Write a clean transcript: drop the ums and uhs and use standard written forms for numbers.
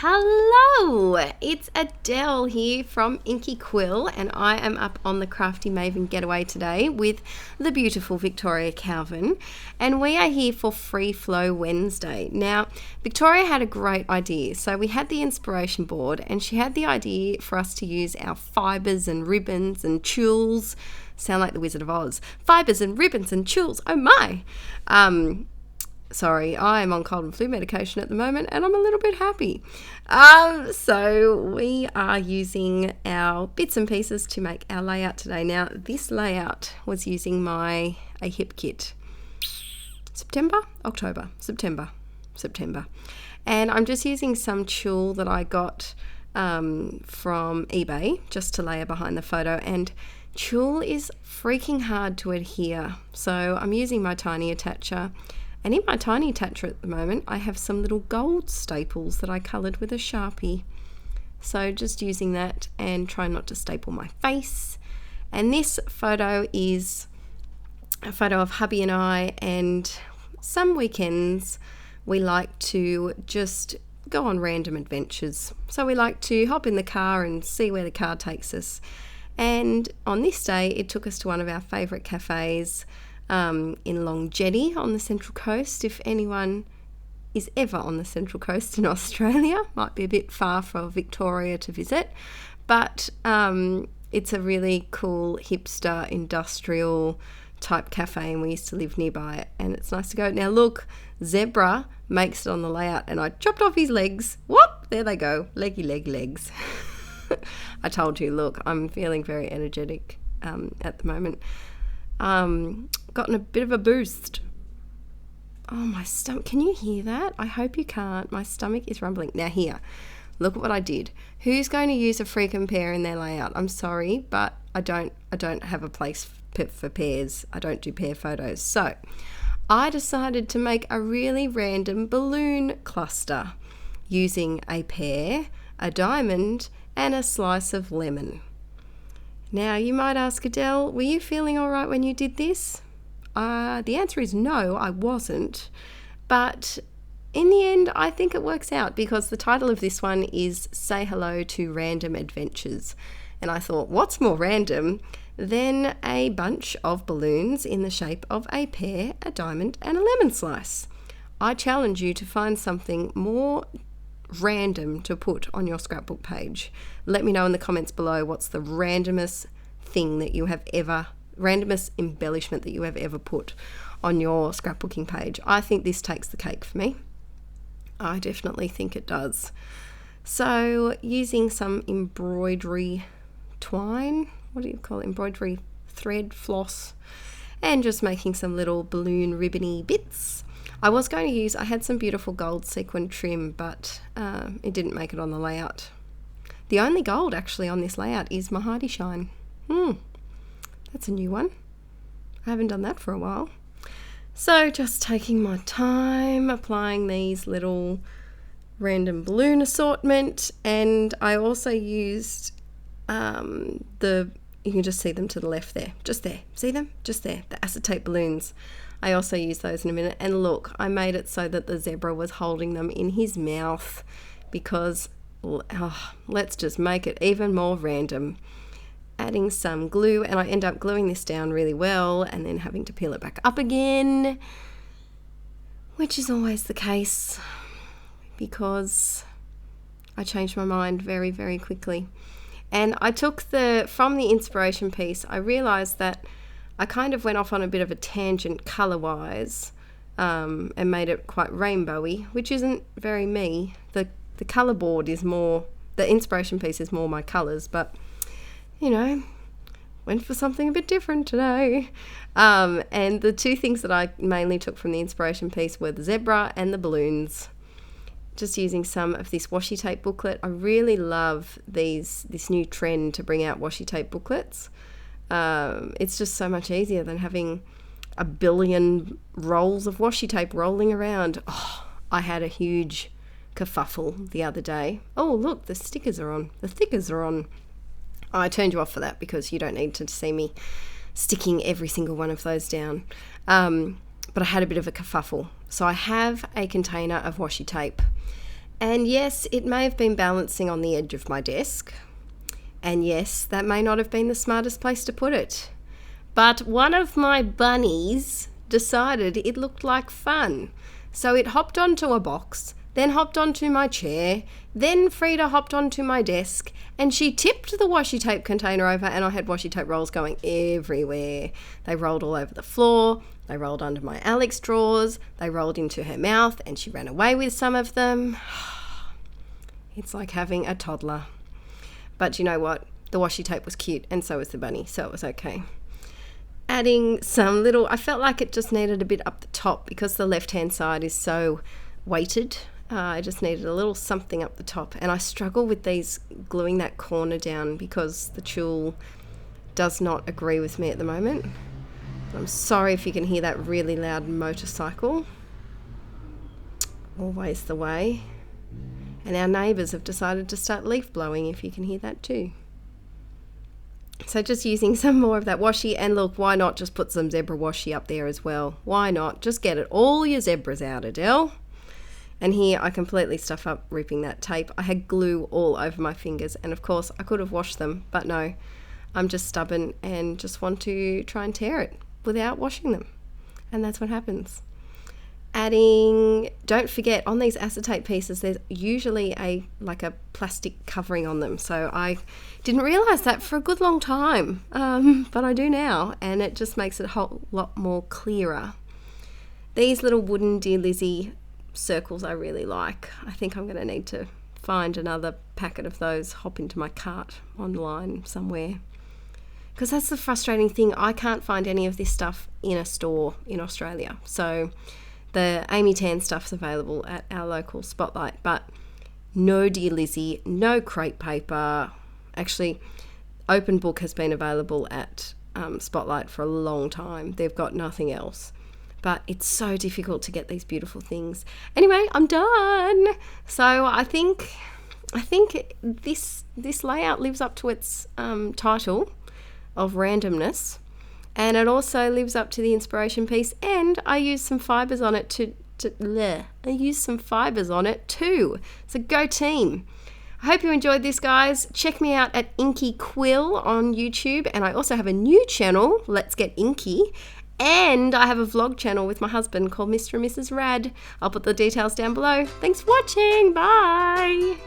Hello, it's Adele here from Inkie Quill, and I am up on the Crafty Maven getaway today with the beautiful Victoria Calvin, and we are here for Free Flow Wednesday. Now, Victoria had a great idea. So we had the inspiration board, and she had the idea for us to use our fibres and ribbons and tulles. Sound like the Wizard of Oz. Fibres and ribbons and tulles. Oh my! Sorry, I am on cold and flu medication at the moment, and I'm a little bit happy. So we are using our bits and pieces to make our layout today. Now, this layout was using a hip kit. September. And I'm just using some tulle that I got from eBay just to layer behind the photo. And tulle is freaking hard to adhere. So I'm using my tiny attacher. And in my tiny attacher at the moment, I have some little gold staples that I coloured with a Sharpie. So just using that and trying not to staple my face. And this photo is a photo of hubby and I, and some weekends we like to just go on random adventures. So we like to hop in the car and see where the car takes us. And on this day, it took us to one of our favourite cafes, in Long Jetty on the Central Coast. If anyone is ever on the Central Coast in Australia, might be a bit far for Victoria to visit, but it's a really cool hipster industrial type cafe, and we used to live nearby it, and it's nice to go. Now look, Zebra makes it on the layout, and I chopped off his legs. Whoop, there they go, leggy legs. I told you, look, I'm feeling very energetic at the moment. Gotten a bit of a boost. Oh, my stomach. Can you hear that? I hope you can't. My stomach is rumbling. Now here, look at what I did. Who's going to use a freaking pear in their layout? I'm sorry, but I don't have a place for pears. I don't do pear photos. So I decided to make a really random balloon cluster using a pear, a diamond, and a slice of lemon. Now, you might ask, Adele, were you feeling all right when you did this? The answer is no, I wasn't. But in the end, I think it works out, because the title of this one is Say Hello to Random Adventures. And I thought, what's more random than a bunch of balloons in the shape of a pear, a diamond, and a lemon slice? I challenge you to find something more random to put on your scrapbook page. Let me know in the comments below what's the randomest thing that you have ever, randomest embellishment that you have ever put on your scrapbooking page. I think this takes the cake for me. I definitely think it does. So using some embroidery twine, what do you call it? Embroidery thread, floss, and just making some little balloon ribbony bits. I had some beautiful gold sequin trim, but it didn't make it on the layout. The only gold actually on this layout is my Heidi Shine. That's a new one. I haven't done that for a while. So just taking my time, applying these little random balloon assortment, and I also used you can just see them to the left there. Just there. See them? Just there. The acetate balloons. I also use those in a minute. And look, I made it so that the zebra was holding them in his mouth, because let's just make it even more random. Adding some glue, and I end up gluing this down really well and then having to peel it back up again, which is always the case because I changed my mind very, very quickly. And I took from the inspiration piece, I realized that I kind of went off on a bit of a tangent color-wise, and made it quite rainbowy, which isn't very me. The color board is more, the inspiration piece is more my colors, but you know, went for something a bit different today. And the two things that I mainly took from the inspiration piece were the zebra and the balloons. Just using some of this washi tape booklet. I really love this new trend to bring out washi tape booklets. It's just so much easier than having a billion rolls of washi tape rolling around. Oh, I had a huge kerfuffle the other day. Oh, look, the stickers are on. The thickers are on. Oh, I turned you off for that because you don't need to see me sticking every single one of those down. But I had a bit of a kerfuffle. So I have a container of washi tape, And yes, it may have been balancing on the edge of my desk. And yes, that may not have been the smartest place to put it. But one of my bunnies decided it looked like fun. So it hopped onto a box, then hopped onto my chair, then Frida hopped onto my desk, and she tipped the washi tape container over, and I had washi tape rolls going everywhere. They rolled all over the floor, they rolled under my Alex drawers, they rolled into her mouth, and she ran away with some of them. It's like having a toddler. But you know what? The washi tape was cute, and so was the bunny, so it was okay. Adding some little, I felt like it just needed a bit up the top because the left-hand side is so weighted. I just needed a little something up the top, and I struggle with these gluing that corner down because the tulle does not agree with me at the moment. I'm sorry if you can hear that really loud motorcycle. Always the way. And our neighbours have decided to start leaf blowing, if you can hear that too. So just using some more of that washi, and look, why not just put some zebra washi up there as well? Why not? Just get it all your zebras out, Adele. And here I completely stuff up ripping that tape. I had glue all over my fingers, and of course I could have washed them, but no, I'm just stubborn and just want to try and tear it without washing them. And that's what happens. Adding, don't forget, on these acetate pieces there's usually a plastic covering on them, so I didn't realize that for a good long time, but I do now, and it just makes it a whole lot more clearer. These little wooden Dear Lizzie circles I really like. I think I'm going to need to find another packet of those, hop into my cart online somewhere, because that's the frustrating thing. I can't find any of this stuff in a store in Australia. So the Amy Tan stuff's available at our local Spotlight, but no Dear Lizzie, no crepe paper. Actually, Open Book has been available at Spotlight for a long time. They've got nothing else. But it's so difficult to get these beautiful things. Anyway, I'm done. So I think this layout lives up to its title of randomness. And it also lives up to the inspiration piece, and I used some fibres on it too. So go team. I hope you enjoyed this, guys. Check me out at Inkie Quill on YouTube, and I also have a new channel, Let's Get Inkie, and I have a vlog channel with my husband called Mr. and Mrs. Rad. I'll put the details down below. Thanks for watching. Bye.